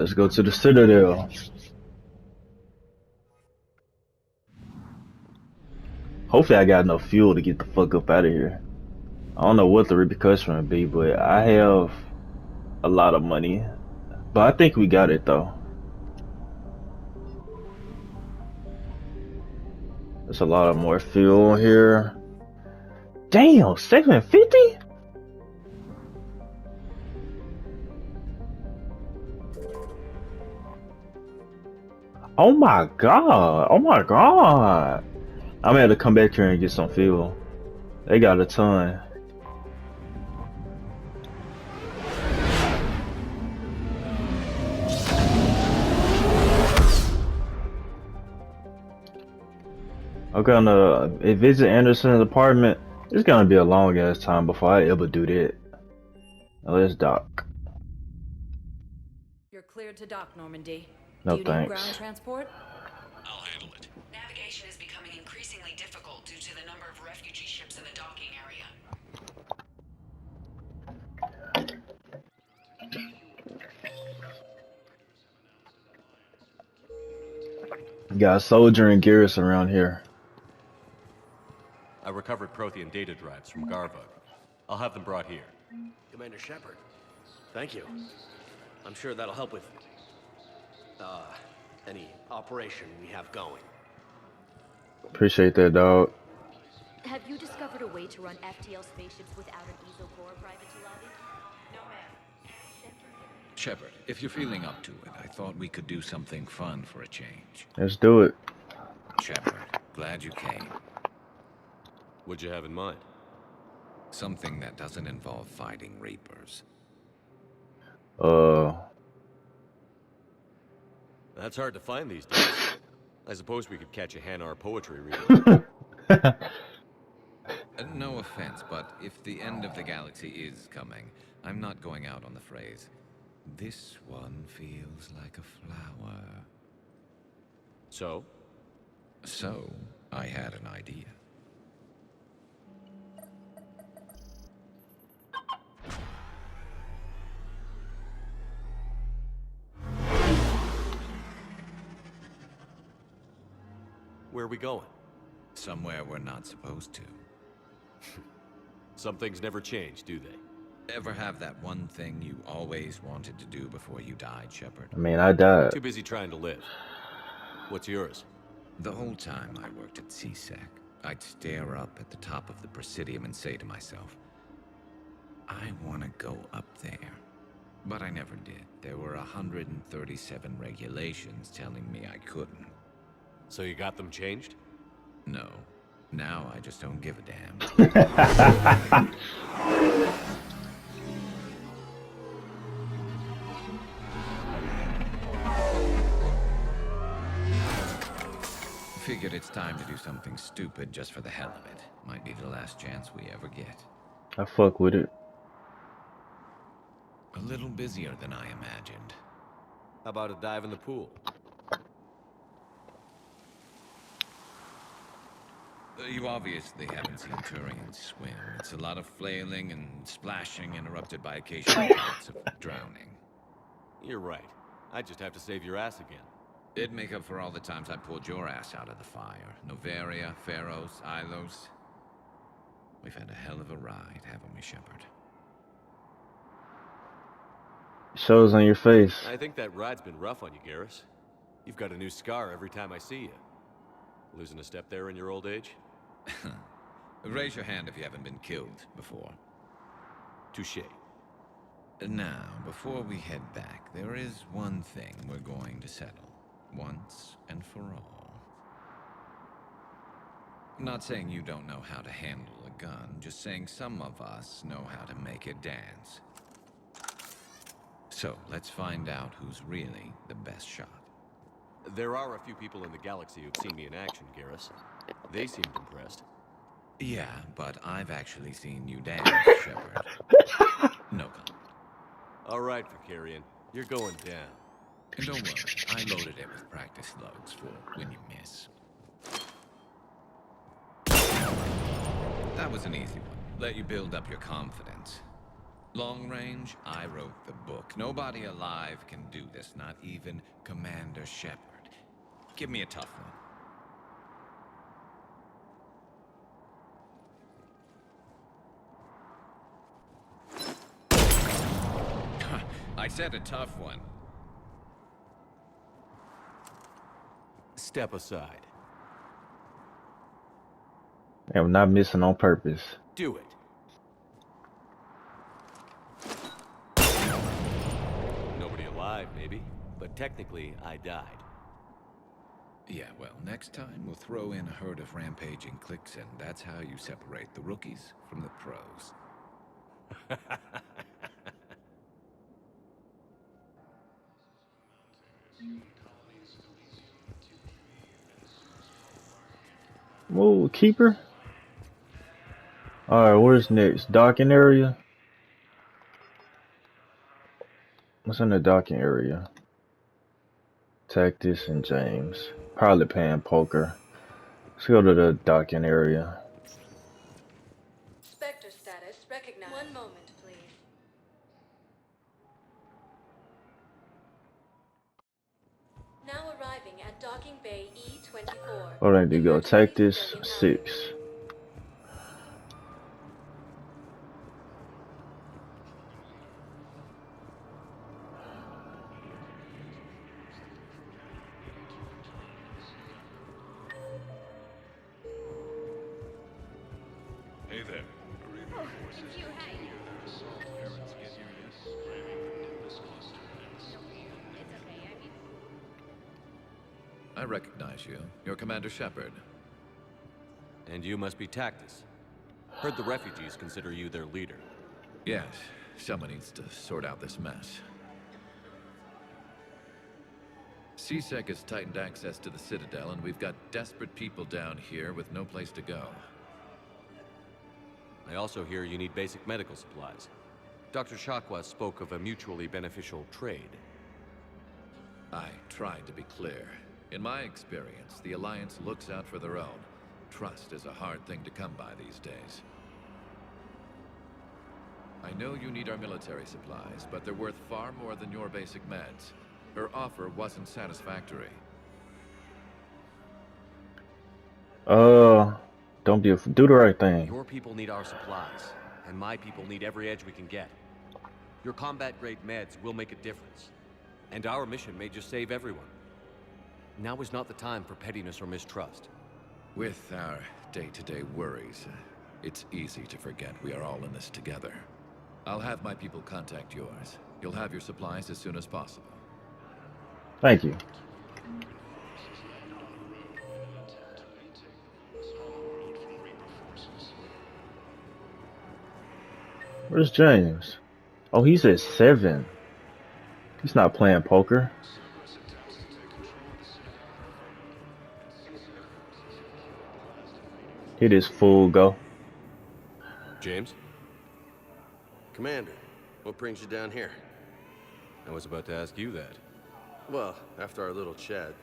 Let's go to the Citadel. Hopefully I got enough fuel to get the fuck up out of here. I don't know what the repercussion would be, but I have a lot of money. But I think we got it though. There's a lot of more fuel here. Damn, 750? Oh my god. Oh my god. I'm gonna have to come back here and get some fuel. They got a ton. I'm gonna visit Anderson's apartment. It's gonna be a long ass time before I ever do that. Now let's dock. You're cleared to dock, Normandy. No Do you thanks. need ground transport? I'll handle it. Navigation is becoming increasingly difficult due to the number of refugee ships in the docking area. Got a soldier and garrison around here. I recovered Prothean data drives from Garvug. I'll have them brought here. Commander Shepard, thank you. I'm sure that'll help with, any operation we have going. Appreciate that, dog. Have you discovered a way to run FTL spaceships without an ESO core private lobby? No, ma'am. Shepard, if you're feeling up to it, I thought we could do something fun for a change. Let's do it. Shepard, glad you came. What'd you have in mind? Something that doesn't involve fighting Reapers. That's hard to find these days. I suppose we could catch a Hanar poetry reading. No offense, but if the end of the galaxy is coming, I'm not going out on the phrase, "This one feels like a flower." So? So, I had an idea. Where are we going? Somewhere we're not supposed to. Some things never change, do they? Ever have that one thing you always wanted to do before you died, Shepard? I mean, I died. Too busy trying to live. What's yours? The whole time I worked at CSEC, I'd stare up at the top of the Presidium and say to myself, I want to go up there. But I never did. There were 137 regulations telling me I couldn't. So you got them changed? No. Now I just don't give a damn. Figured it's time to do something stupid just for the hell of it. Might be the last chance we ever get. I fuck with it. A little busier than I imagined. How about a dive in the pool? You obviously haven't seen Turians swim. It's a lot of flailing and splashing interrupted by occasional bouts of drowning. You're right. I just have to save your ass again. It'd make up for all the times I pulled your ass out of the fire. Noveria, Pharos, Ilos. We've had a hell of a ride, haven't we, Shepard? Shows on your face. I think that ride's been rough on you, Garrus. You've got a new scar every time I see you. Losing a step there in your old age? Raise your hand if you haven't been killed before. Touché. Now, before we head back, there is one thing we're going to settle. Once and for all. I'm not saying you don't know how to handle a gun, just saying some of us know how to make it dance. So, let's find out who's really the best shot. There are a few people in the galaxy who've seen me in action, Garrus. They seemed impressed. Yeah, but I've actually seen you dance, Shepard. No comment. All right, Vicarian. You're going down. And don't worry, I loaded it with practice slugs for when you miss. That was an easy one. Let you build up your confidence. Long range, I wrote the book. Nobody alive can do this, not even Commander Shepard. Give me a tough one. I said a tough one. Step aside. I'm not missing on purpose. Do it. Nobody alive, maybe. But technically, I died. Yeah, well, next time we'll throw in a herd of rampaging cliques, and that's how you separate the rookies from the pros. Whoa, keeper. All right, where's next? Docking area. What's in the docking area? Tactics and James. Probably playing poker. Let's go to the docking area. Spectre status recognized. One moment, please. Now arriving at docking bay E24. All right, to go. Emergency Tactics civilian 6. Hey there. It's you, hey. It's okay, I mean... I recognize you. You're Commander Shepard. And you must be Tactus. Heard the refugees consider you their leader. Yes, someone needs to sort out this mess. CSEC has tightened access to the Citadel, and we've got desperate people down here with no place to go. I also hear you need basic medical supplies. Dr. Shakwa spoke of a mutually beneficial trade. I tried to be clear. In my experience, the Alliance looks out for their own. Trust is a hard thing to come by these days. I know you need our military supplies, but they're worth far more than your basic meds. Her offer wasn't satisfactory. Don't be do the right thing. Your people need our supplies, and my people need every edge we can get. Your combat-grade meds will make a difference, and our mission may just save everyone. Now is not the time for pettiness or mistrust. With our day-to-day worries, it's easy to forget we are all in this together. I'll have my people contact yours. You'll have your supplies as soon as possible. Thank you. Where's James? Oh, he's at 7. He's not playing poker. Hit his full go. James? Commander, what brings you down here? I was about to ask you that. Well, after our little chat,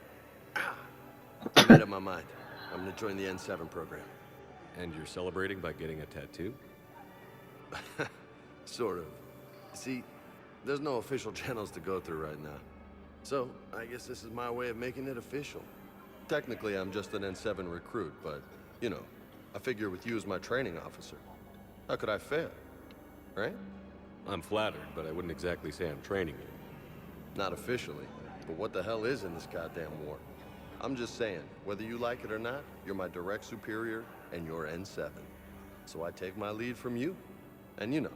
I made up my mind. I'm gonna join the N7 program. And you're celebrating by getting a tattoo? Sort of. See, there's no official channels to go through right now. So, I guess this is my way of making it official. Technically, I'm just an N7 recruit, but, you know, I figure with you as my training officer, how could I fail? Right? I'm flattered, but I wouldn't exactly say I'm training you. Not officially, but what the hell is in this goddamn war? I'm just saying, whether you like it or not, you're my direct superior, and you're N7. So I take my lead from you. And you know,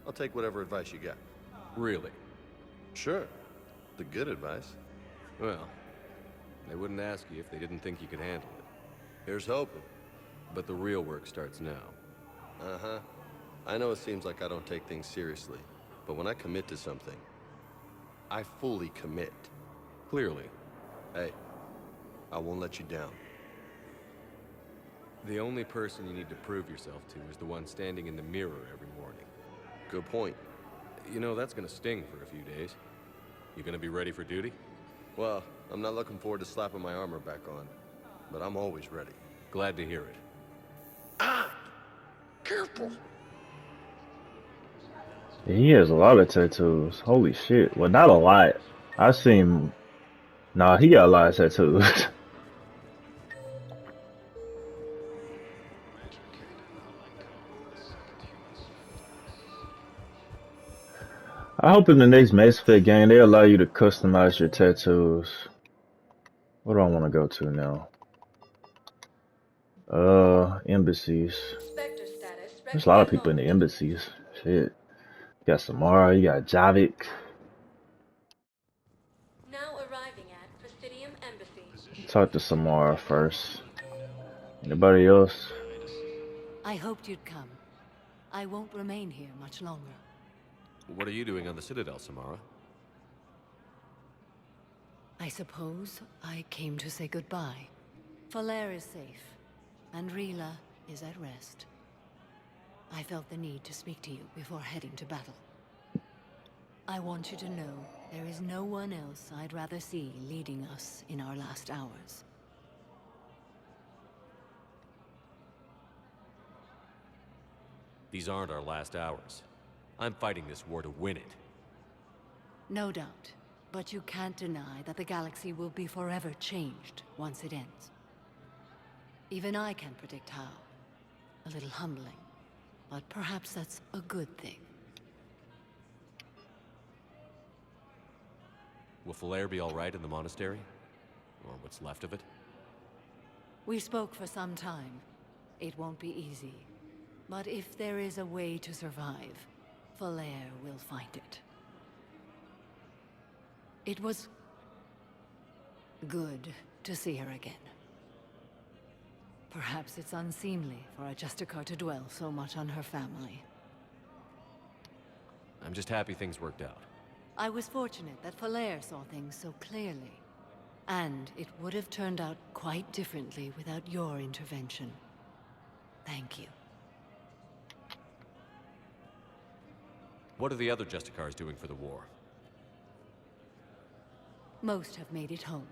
I'll take whatever advice you got. Really? Sure. The good advice. Well, they wouldn't ask you if they didn't think you could handle it. Here's hoping. But the real work starts now. Uh-huh. I know it seems like I don't take things seriously, but when I commit to something, I fully commit. Clearly. Hey, I won't let you down. The only person you need to prove yourself to is the one standing in the mirror every morning. Good point. You know, that's gonna sting for a few days. You gonna be ready for duty? Well, I'm not looking forward to slapping my armor back on, but I'm always ready. Glad to hear it. Ah! Careful! He has a lot of tattoos. Holy shit. Well, not a lot. I seen. Nah, he got a lot of tattoos. I hope in the next Mass Effect game they allow you to customize your tattoos. What do I want to go to now? Embassies. Spectre status There's a lot of recognized. people in the embassies. Shit. You got Samara, you got Javik. Now arriving at Presidium Embassy. Talk to Samara first. Anybody else? I hoped you'd come. I won't remain here much longer. What are you doing on the Citadel, Samara? I suppose I came to say goodbye. Falair is safe, and Rila is at rest. I felt the need to speak to you before heading to battle. I want you to know there is no one else I'd rather see leading us in our last hours. These aren't our last hours. I'm fighting this war to win it. No doubt, but you can't deny that the galaxy will be forever changed once it ends. Even I can't predict how. A little humbling, but perhaps that's a good thing. Will Falair be all right in the monastery? Or what's left of it? We spoke for some time. It won't be easy. But if there is a way to survive, Falair will find it. It was good to see her again. Perhaps it's unseemly for a Justicar to dwell so much on her family. I'm just happy things worked out. I was fortunate that Falair saw things so clearly. And it would have turned out quite differently without your intervention. Thank you. What are the other Justicars doing for the war? Most have made it home.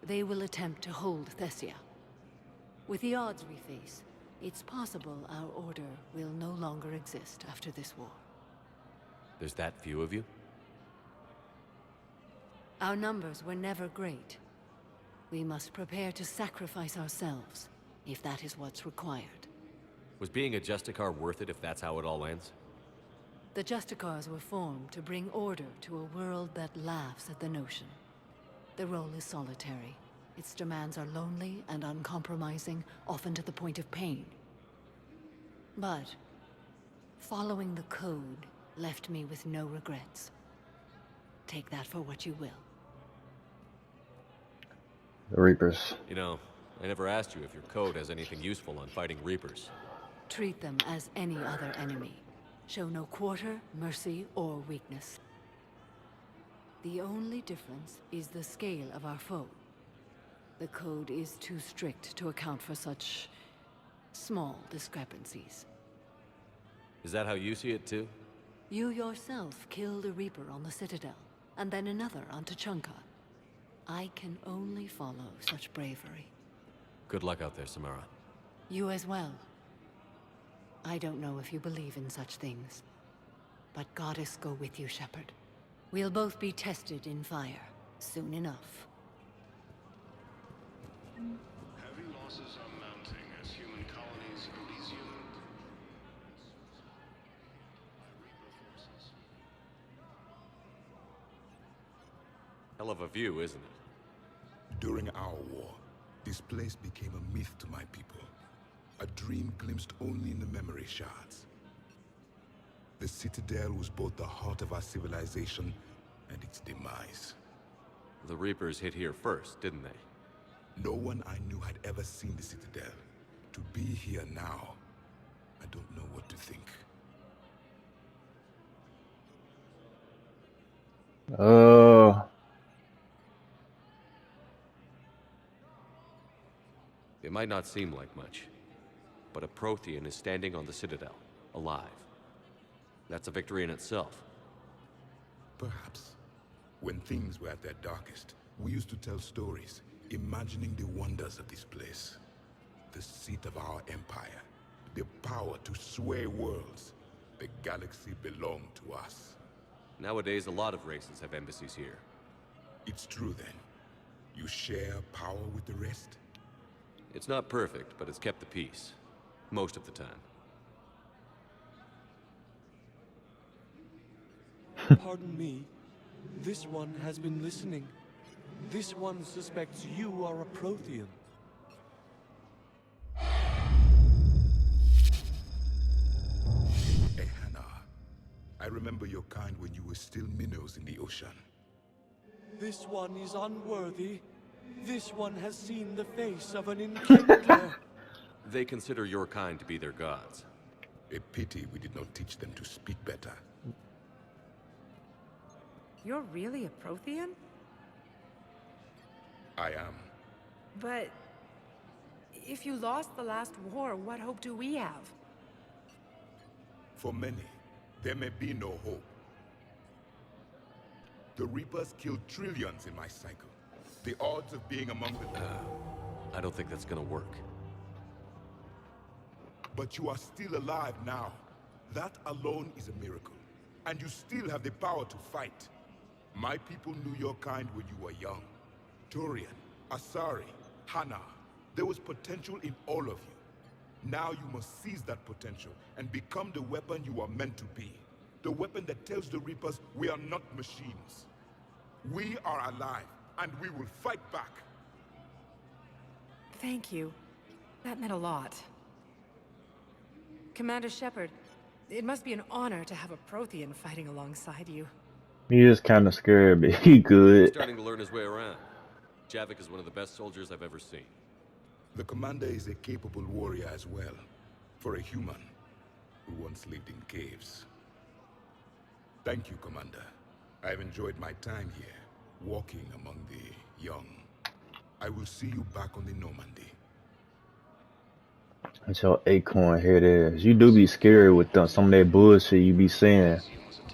They will attempt to hold Thessia. With the odds we face, it's possible our order will no longer exist after this war. There's that few of you? Our numbers were never great. We must prepare to sacrifice ourselves, if that is what's required. Was being a Justicar worth it if that's how it all ends? The Justicars were formed to bring order to a world that laughs at the notion. The role is solitary. Its demands are lonely and uncompromising, often to the point of pain. But following the code left me with no regrets. Take that for what you will. The Reapers. You know, I never asked you if your code has anything useful on fighting Reapers. Treat them as any other enemy. Show no quarter, mercy, or weakness. The only difference is the scale of our foe. The code is too strict to account for such small discrepancies. Is that how you see it too? You yourself killed a Reaper on the Citadel, and then another on Tuchanka. I can only follow such bravery. Good luck out there, Samara. You as well. I don't know if you believe in such things, but Goddess go with you, Shepard. We'll both be tested in fire, soon enough. Heavy losses are mounting as human colonies Elysium. Hell of a view, isn't it? During our war, this place became a myth to my people. A dream glimpsed only in the memory shards. The Citadel was both the heart of our civilization and its demise. The Reapers hit here first, didn't they? No one I knew had ever seen the Citadel. To be here now, I don't know what to think. It might not seem like much, but a Prothean is standing on the Citadel, alive. That's a victory in itself. Perhaps. When things were at their darkest, we used to tell stories, imagining the wonders of this place. The seat of our empire, the power to sway worlds. The galaxy belonged to us. Nowadays, a lot of races have embassies here. It's true then. You share power with the rest? It's not perfect, but it's kept the peace. Most of the time. Pardon me. This one has been listening. This one suspects you are a Prothean. Hey, Hannah. I remember your kind when you were still minnows in the ocean. This one is unworthy. This one has seen the face of an enkindler. They consider your kind to be their gods. A pity we did not teach them to speak better. You're really a Prothean? I am. But if you lost the last war, what hope do we have? For many, there may be no hope. The Reapers killed trillions in my cycle. The odds of being among the... I don't think that's gonna work. But you are still alive now. That alone is a miracle. And you still have the power to fight. My people knew your kind when you were young. Turian, Asari, Hana. There was potential in all of you. Now you must seize that potential and become the weapon you are meant to be. The weapon that tells the Reapers we are not machines. We are alive, and we will fight back. Thank you. That meant a lot. Commander Shepard, it must be an honor to have a Prothean fighting alongside you. He is kind of scared, but he He's good. starting to learn his way around. Javik is one of the best soldiers I've ever seen. The commander is a capable warrior as well, for a human who once lived in caves. Thank you, Commander. I've enjoyed my time here, walking among the young. I will see you back on the Normandy. That's your acorn head ass. You do be scary with some of that bullshit you be saying.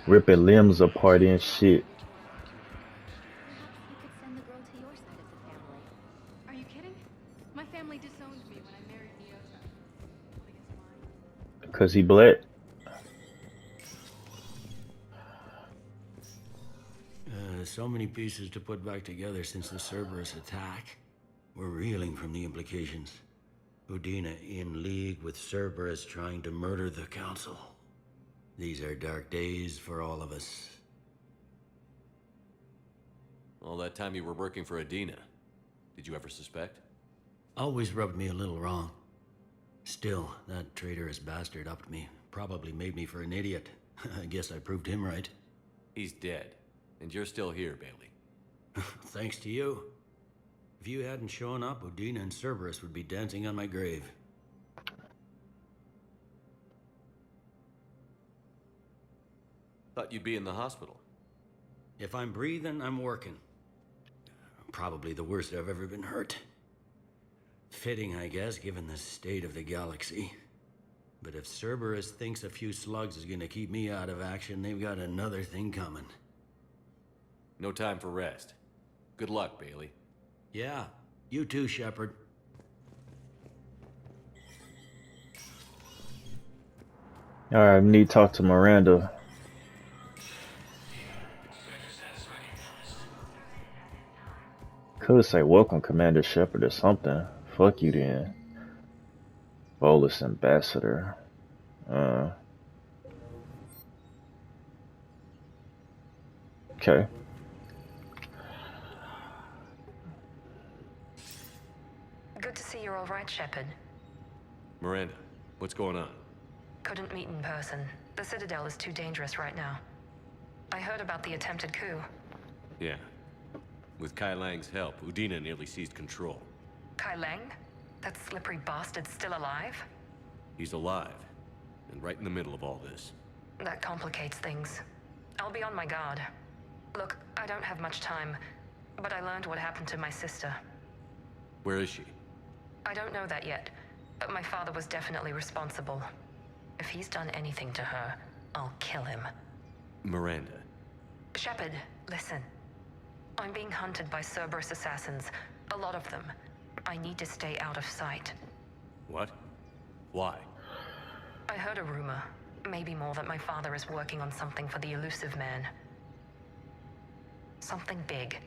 Ripping limbs apart and shit. Perhaps you could send the girl to your side of the family. Are you kidding? My family disowned me when I married Nyota. I guess why? Cause he black. So many pieces to put back together since the Cerberus attack. We're reeling from the implications. Udina in league with Cerberus trying to murder the Council. These are dark days for all of us. All that time you were working for Adina, did you ever suspect? Always rubbed me a little wrong. Still, that traitorous bastard upped me. Probably made me for an idiot. I guess I proved him right. He's dead, and you're still here, Bailey. Thanks to you. If you hadn't shown up, Udina and Cerberus would be dancing on my grave. Thought you'd be in the hospital. If I'm breathing, I'm working. Probably the worst I've ever been hurt. Fitting, I guess, given the state of the galaxy. But if Cerberus thinks a few slugs is gonna keep me out of action, they've got another thing coming. No time for rest. Good luck, Bailey. Yeah, you too, Shepard. Alright, we need to talk to Miranda. Could say welcome, Commander Shepard, or something. Fuck you then. Bolus Ambassador. Okay. Good to see you're all right, Shepard. Miranda, what's going on? Couldn't meet in person. The Citadel is too dangerous right now. I heard about the attempted coup. Yeah. With Kai Lang's help, Udina nearly seized control. Kai Lang? That slippery bastard's still alive? He's alive, and right in the middle of all this. That complicates things. I'll be on my guard. Look, I don't have much time, but I learned what happened to my sister. Where is she? I don't know that yet, but my father was definitely responsible. If he's done anything to her, I'll kill him. Miranda. Shepard, listen. I'm being hunted by Cerberus assassins. A lot of them. I need to stay out of sight. What? Why? I heard a rumor. Maybe more that my father is working on something for the elusive man. Something big.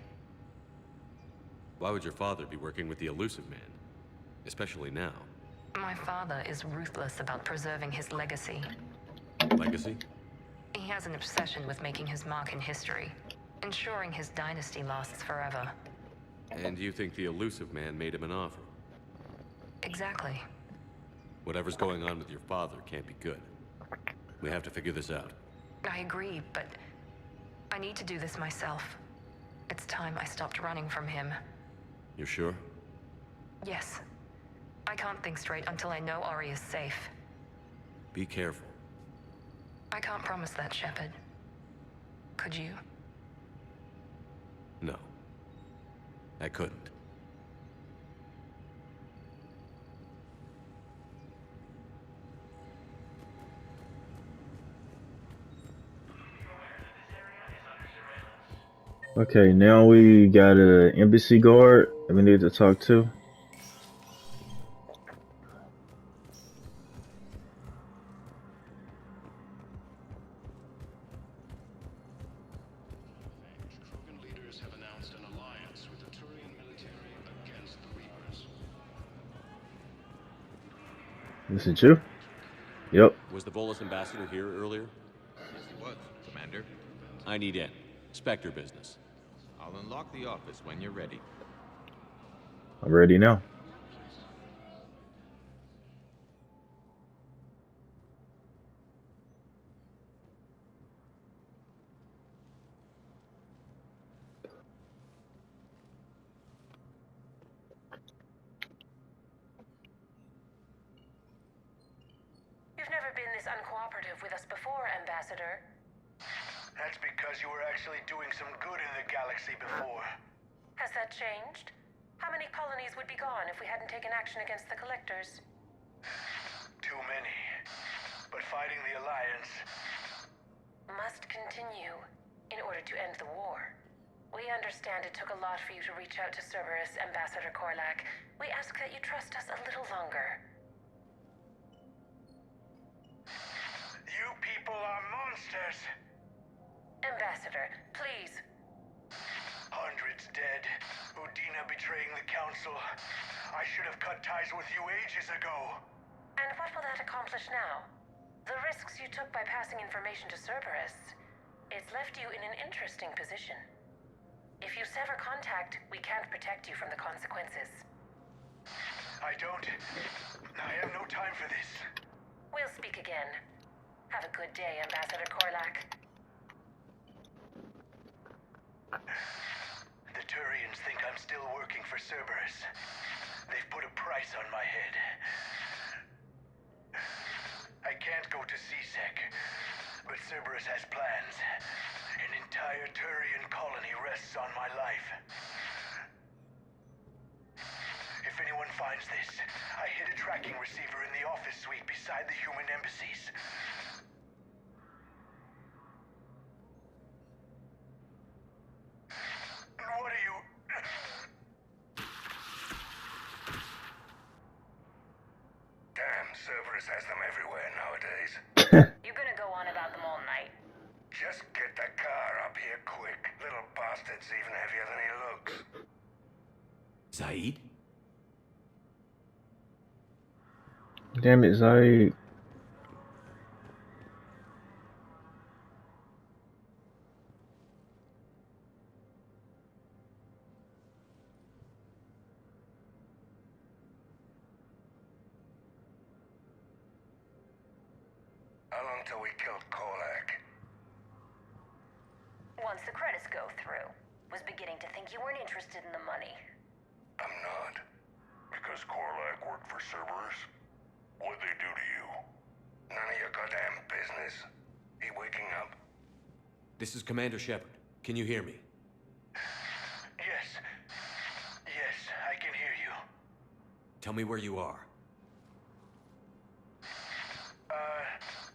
Why would your father be working with the elusive man? Especially now. My father is ruthless about preserving his legacy. Legacy? He has an obsession with making his mark in history, ensuring his dynasty lasts forever. And you think the elusive man made him an offer? Exactly. Whatever's going on with your father can't be good. We have to figure this out. I agree, but I need to do this myself. It's time I stopped running from him. You're sure? Yes. I can't think straight until I know Ori is safe. Be careful. I can't promise that, Shepard. Could you? No. I couldn't. Okay, now we got a embassy guard that we need to talk to. Krogan leaders have announced an alliance with the Turian military against the Reapers. This is you? Yep. Was the Volus ambassador here earlier? Yes, he was, Commander. I need in. Spectre business. I'll unlock the office when you're ready. I'm ready now. You've never been this uncooperative with us before, Ambassador. That's because you were actually doing some good in the galaxy before. Has that changed? How many colonies would be gone if we hadn't taken action against the Collectors? Too many. But fighting the Alliance must continue in order to end the war. We understand it took a lot for you to reach out to Cerberus, Ambassador Korlak. We ask that you trust us a little longer. You people are monsters! Ambassador, please. Hundreds dead. Udina betraying the Council. I should have cut ties with you ages ago. And what will that accomplish now? The risks you took by passing information to Cerberus, it's left you in an interesting position. If you sever contact, we can't protect you from the consequences. I have no time for this. We'll speak again. Have a good day, Ambassador Korlak. The Turians think I'm still working for Cerberus. They've put a price on my head. I can't go to CSEC, but Cerberus has plans. An entire Turian colony rests on my life. If anyone finds this, I hid a tracking receiver in the office suite beside the human embassies. What are you... Damn, Cerberus has them everywhere nowadays. You're gonna go on about them all night. Just get the car up here quick. Little bastard's even heavier than he looks. Zaid? Damn it, Zaid. How long till we killed Korlak? Once the credits go through. Was beginning to think you weren't interested in the money. I'm not. Because Korlak worked for Cerberus? What'd they do to you? None of your goddamn business. He waking up? This is Commander Shepard. Can you hear me? Yes. Yes, I can hear you. Tell me where you are.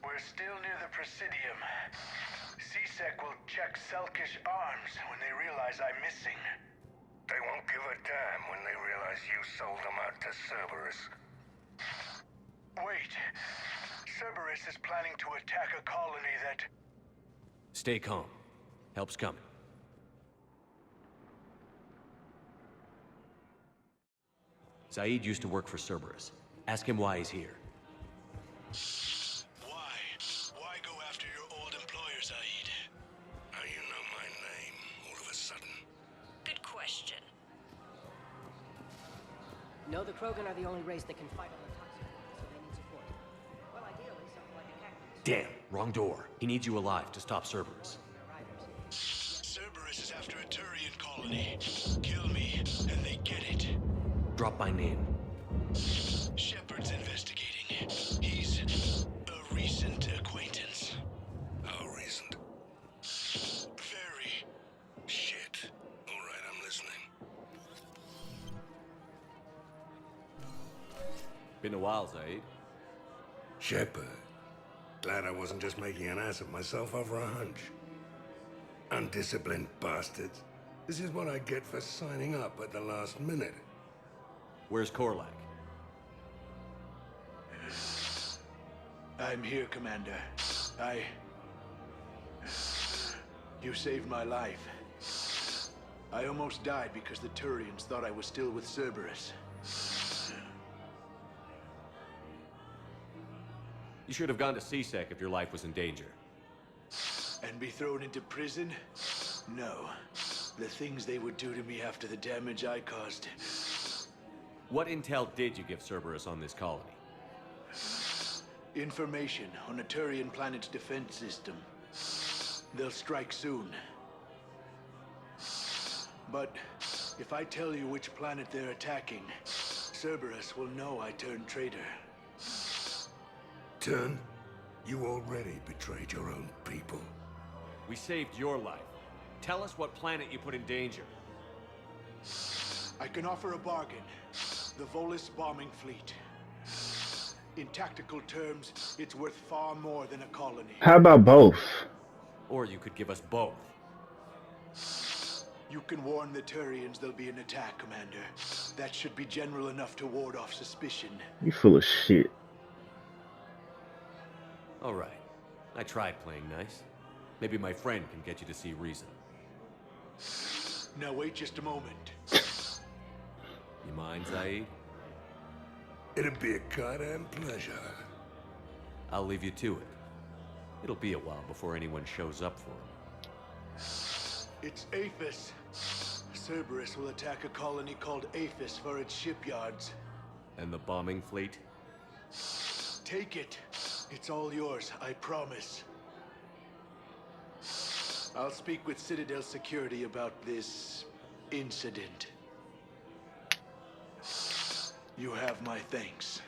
We're still near the Presidium. CSEC will check Selkish arms when they realize I'm missing. They won't give a damn when they realize you sold them out to Cerberus. Wait. Cerberus is planning to attack a colony that... Stay calm. Help's coming. Zaid used to work for Cerberus. Ask him why he's here. Why? Why go after your old employer, Zaid? How you know my name all of a sudden? Good question. No, the Krogan are the only race that can fight on the toxic world, so they need support. Well, ideally, something like a cactus. Damn, wrong door. He needs you alive to stop Cerberus. Cerberus is after a Turian colony. Kill me, and they get it. Drop my name. Shepard's investigating. He's a recent acquaintance. How recent? Very. Shit. All right, I'm listening. Been a while, Zaid. Shepard. Glad I wasn't just making an ass of myself over a hunch. Undisciplined bastards. This is what I get for signing up at the last minute. Where's Korlak? I'm here, Commander. You saved my life. I almost died because the Turians thought I was still with Cerberus. You should have gone to CSEC if your life was in danger. And be thrown into prison? No. The things they would do to me after the damage I caused. What intel did you give Cerberus on this colony? Information on a Turian planet's defense system. They'll strike soon. But if I tell you which planet they're attacking, Cerberus will know I turned traitor. Turn? You already betrayed your own people. We saved your life. Tell us what planet you put in danger. I can offer a bargain. The Volus bombing fleet. In tactical terms, it's worth far more than a colony. How about both? Or you could give us both. You can warn the Turians there'll be an attack, Commander. That should be general enough to ward off suspicion. You full of shit. All right. I tried playing nice. Maybe my friend can get you to see reason. Now wait just a moment. You mind, Zaid? It'd be a goddamn pleasure. I'll leave you to it. It'll be a while before anyone shows up for him. It's Aphis. Cerberus will attack a colony called Aphis for its shipyards. And the bombing fleet? Take it. It's all yours, I promise. I'll speak with Citadel Security about this incident. You have my thanks.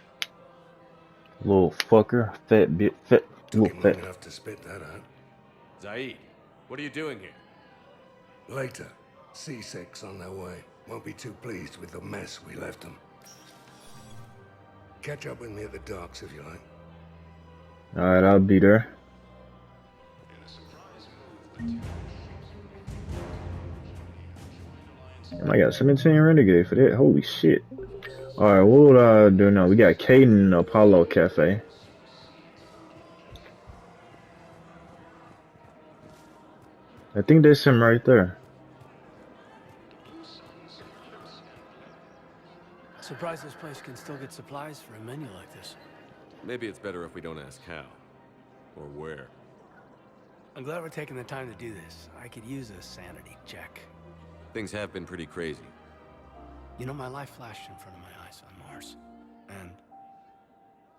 Little fucker. Fat bit. Fat. Little fat. Enough to spit that out. Zaid, what are you doing here? Later. C6 on their way. Won't be too pleased with the mess we left them. Catch up with me at the docks if you like. Alright, I'll be there. Damn, I got 17 Renegade for that. Holy shit. Alright, what would I do now? We got Caden Apollo Cafe. I think there's him right there. Surprised this place can still get supplies for a menu like this. Maybe it's better if we don't ask how. Or where. I'm glad we're taking the time to do this. I could use a sanity check. Things have been pretty crazy. You know, my life flashed in front of my eyes on Mars. And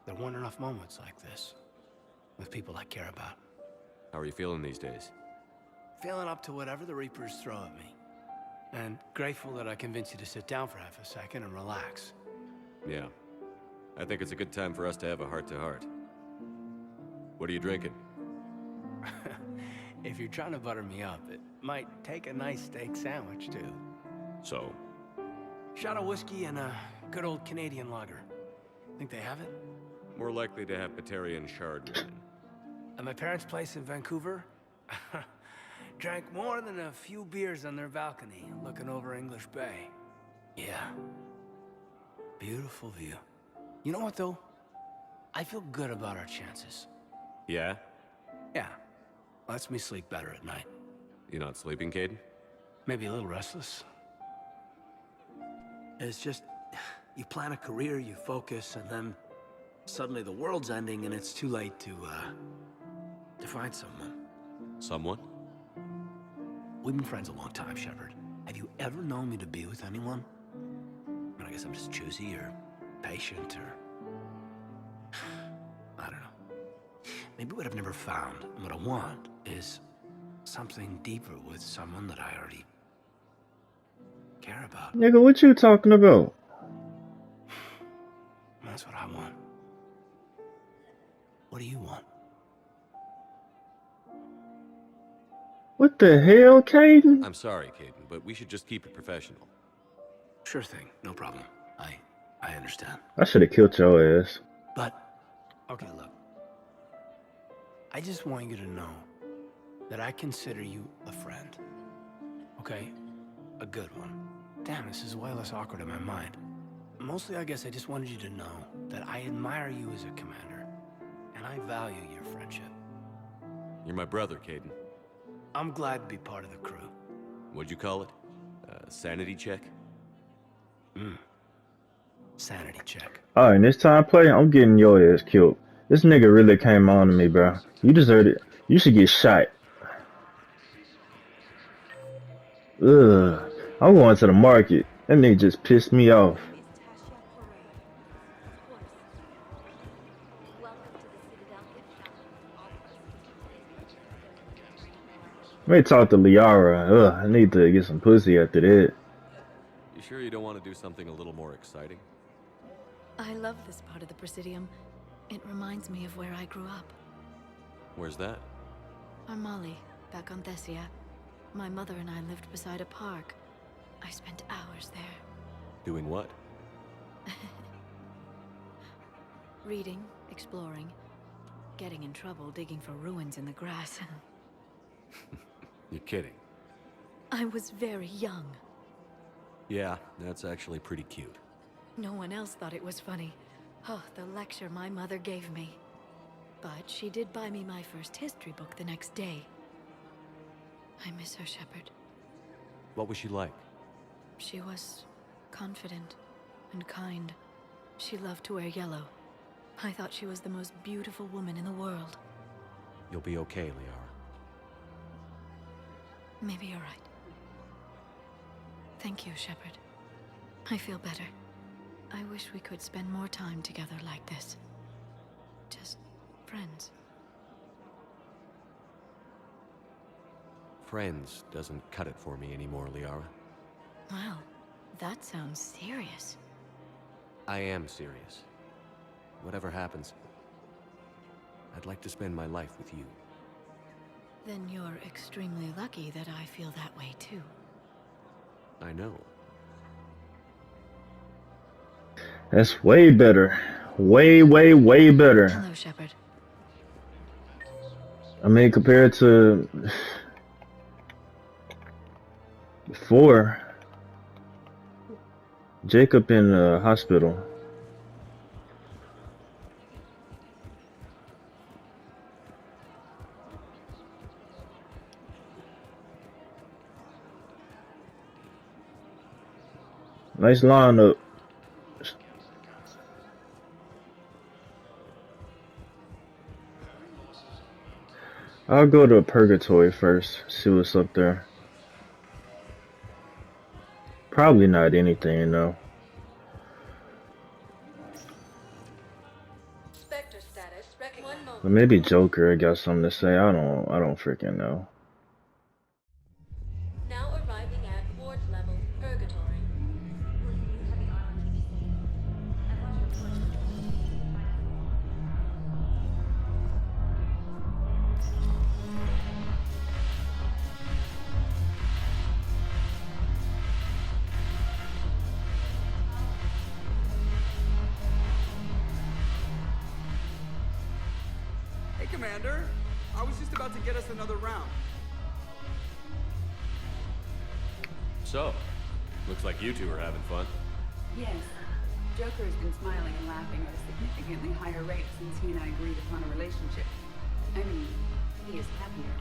there weren't enough moments like this. With people I care about. How are you feeling these days? Feeling up to whatever the Reapers throw at me. And grateful that I convinced you to sit down for half a second and relax. Yeah. I think it's a good time for us to have a heart-to-heart. What are you drinking? If you're trying to butter me up, it might take a nice steak sandwich, too. So? Shot of whiskey and a good old Canadian lager. Think they have it? More likely to have Batarian shard wine. At my parents' place in Vancouver, drank more than a few beers on their balcony, looking over English Bay. Yeah. Beautiful view. You know what, though? I feel good about our chances. Yeah? Yeah. Lets me sleep better at night. You not sleeping, Caden? Maybe a little restless. It's just, you plan a career, you focus, and then suddenly the world's ending and it's too late to find someone. Someone? We've been friends a long time, Shepard. Have you ever known me to be with anyone? I guess I'm just choosy or patient or... I don't know. Maybe what I've never found and what I want is something deeper with someone that I already care about. Nigga, what you talking about? That's what I want. What do you want? What the hell, Caden? I'm sorry, Caden, but we should just keep it professional. Sure thing, no problem. I understand. I should have killed your ass. But, okay, look. I just want you to know that I consider you a friend. Okay? A good one. Damn, this is way less awkward in my mind. Mostly, I guess I just wanted you to know that I admire you as a commander, and I value your friendship. You're my brother, Caden. I'm glad to be part of the crew. What'd you call it? Sanity check? Sanity check. Alright, next time I play, I'm getting your ass killed. This nigga really came on to me, bro. You deserve it. You should get shot. Ugh. I'm going to the market. That nigga just pissed me off. Let me talk to Liara. Ugh, I need to get some pussy after that. You sure you don't want to do something a little more exciting? I love this part of the Presidium. It reminds me of where I grew up. Where's that? Armali, back on Thessia. My mother and I lived beside a park. I spent hours there. Doing what? Reading, exploring, getting in trouble digging for ruins in the grass. You're kidding. I was very young. Yeah, that's actually pretty cute. No one else thought it was funny. Oh, the lecture my mother gave me. But she did buy me my first history book the next day. I miss her, Shepard. What was she like? She was confident and kind. She loved to wear yellow. I thought she was the most beautiful woman in the world. You'll be okay, Liara. Maybe you're right. Thank you, Shepard. I feel better. I wish we could spend more time together like this. Just friends. Friends doesn't cut it for me anymore, Liara. Wow, that sounds serious. I am serious. Whatever happens, I'd like to spend my life with you. Then you're extremely lucky that I feel that way too. I know. That's way better. Way, way, way better. Hello, Shepard. I mean, compared to before, Jacob in the hospital. Nice lineup. I'll go to Purgatory first, see what's up there. Probably not anything though. Spectre status. One moment. But maybe Joker got something to say. I don't freaking know. Now arriving at ward level, Purgatory. Hey, Commander. I was just about to get us another round. So, looks like you two are having fun. Yes. Joker has been smiling and laughing at a significantly higher rate since he and I agreed upon a relationship. I mean, he is happier.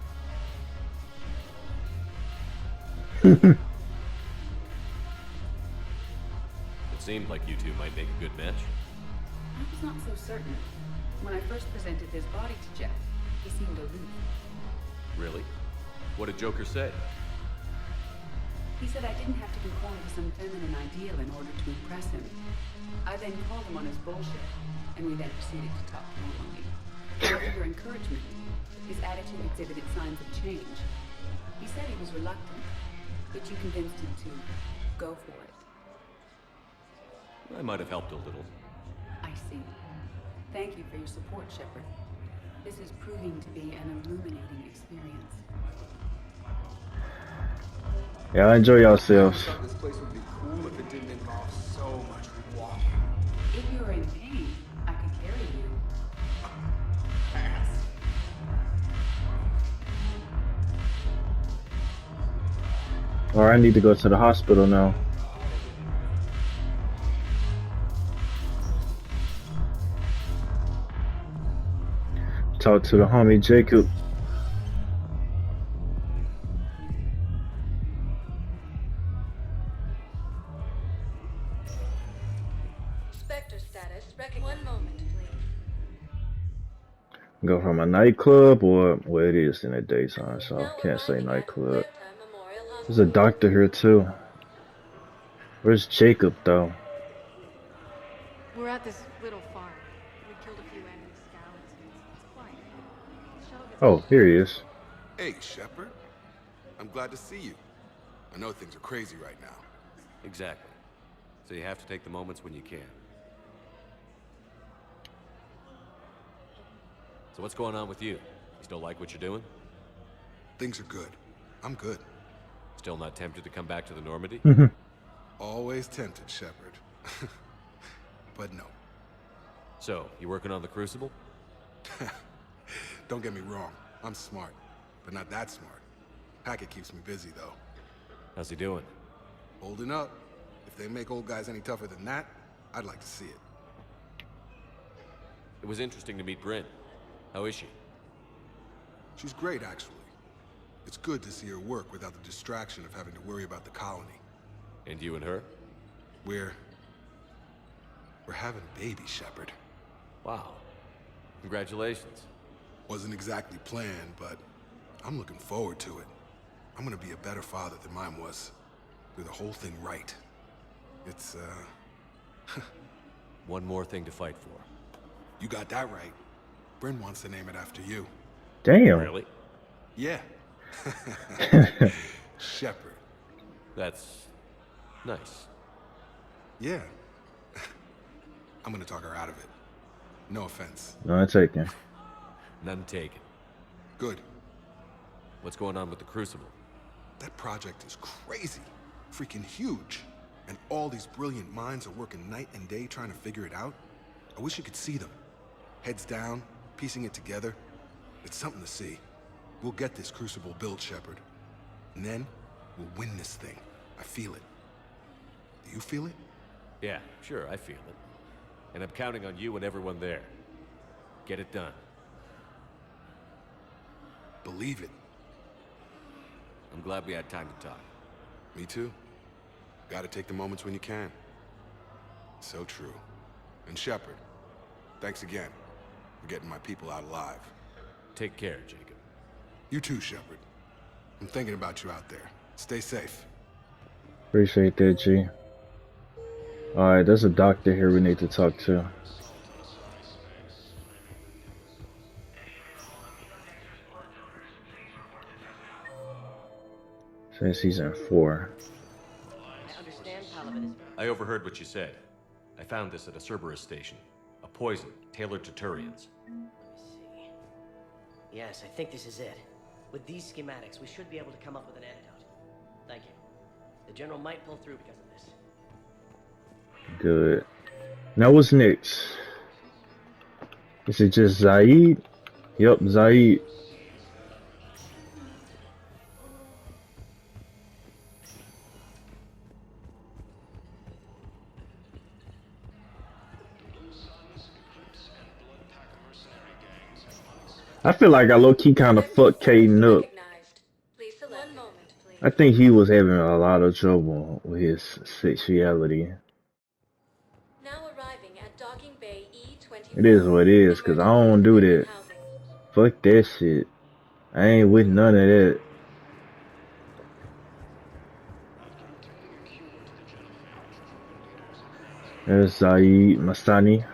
It seemed like you two might make a good match. I was not so certain. When I first presented his body to Jeff, he seemed aloof. Really? What did Joker say? He said I didn't have to conform to some feminine ideal in order to impress him. I then called him on his bullshit, and we then proceeded to talk normally. After your encouragement, his attitude exhibited signs of change. He said he was reluctant, but you convinced him to go for it. I might have helped a little. I see. Thank you for your support, Shepard. This is proving to be an illuminating experience. Yeah, enjoy yourselves. I thought this place would be cool if it didn't involve so much walking. If you're in pain, I could carry you. Pass. Or I need to go to the hospital now. Talk to the homie Jacob. Spectre status. One moment, please. Go from a nightclub, or well, it is in the daytime, so I can't say nightclub. There's a doctor here too. Where's Jacob though? We're at this little farm. We killed a few enemy scouts. It's quiet. Shuttle gets Oh, here he is. Hey, Shepard. I'm glad to see you. I know things are crazy right now. Exactly. So you have to take the moments when you can. So what's going on with you? You still like what you're doing? Things are good. I'm good. Still not tempted to come back to the Normandy? Always tempted, Shepard. But no. So, you working on the Crucible? Don't get me wrong. I'm smart, but not that smart. Hackett keeps me busy, though. How's he doing? Holding up. If they make old guys any tougher than that, I'd like to see it. It was interesting to meet Bryn. How is she? She's great, actually. It's good to see her work without the distraction of having to worry about the colony. And you and her? We're having a baby, Shepard. Wow. Congratulations. Wasn't exactly planned, but I'm looking forward to it. I'm gonna be a better father than mine was. Do the whole thing right. It's, One more thing to fight for. You got that right. Bryn wants to name it after you. Damn. Really? Yeah. Shepard. That's nice. Yeah. I'm gonna talk her out of it. No offense. None taken. None taken. Good. What's going on with the Crucible? That project is crazy. Freaking huge. And all these brilliant minds are working night and day trying to figure it out. I wish you could see them. Heads down, piecing it together. It's something to see. We'll get this Crucible built, Shepard. And then, we'll win this thing. I feel it. Do you feel it? Yeah, sure, I feel it. And I'm counting on you and everyone there. Get it done. Believe it. I'm glad we had time to talk. Me too. Gotta take the moments when you can. So true. And Shepard, thanks again for getting my people out alive. Take care, Jacob. You too, Shepard. I'm thinking about you out there. Stay safe. Appreciate that, G. Alright, there's a doctor here we need to talk to. Since season 4. I understand Palaven is... I overheard what you said. I found this at a Cerberus station. A poison tailored to Turians. Let me see. Yes, I think this is it. With these schematics, we should be able to come up with an antidote. Thank you. The General might pull through because of this. Good. Now what's next? Is it just Zaid? Yup, Zaid. I feel like I low-key kind of fucked Caden up. I think he was having a lot of trouble with his sexuality. Now arriving at docking bay E24. It is what it is, cause I don't do that. Fuck that shit. I ain't with none of that. There's Zaid Masani.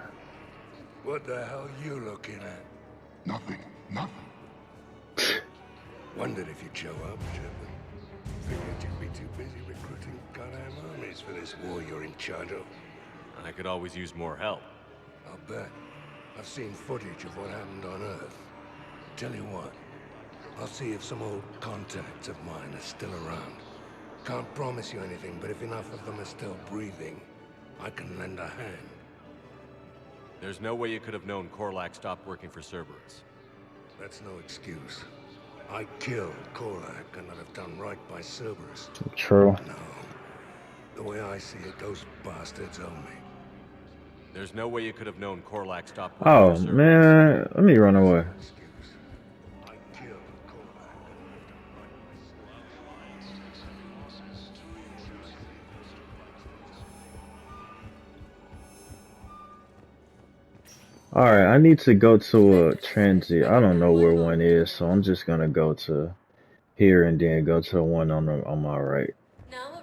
What the hell you looking at? Nothing. Nothing. Wondered if you'd show up, Shepard. Figured you'd be too busy recruiting goddamn armies for this war you're in charge of. I could always use more help. I'll bet. I've seen footage of what happened on Earth. Tell you what, I'll see if some old contacts of mine are still around. Can't promise you anything, but if enough of them are still breathing, I can lend a hand. There's no way you could have known Korlak stopped working for Cerberus. That's no excuse. I killed Korlak and I'd have done right by Cerberus. True. No. The way I see it, those bastards owe me. There's no way you could have known Korlak stopped working Oh for Cerberus. man, let me run away. Alright, I need to go to a transit. I don't know where one is, so I'm just gonna go to here and then go to the one on my right. Now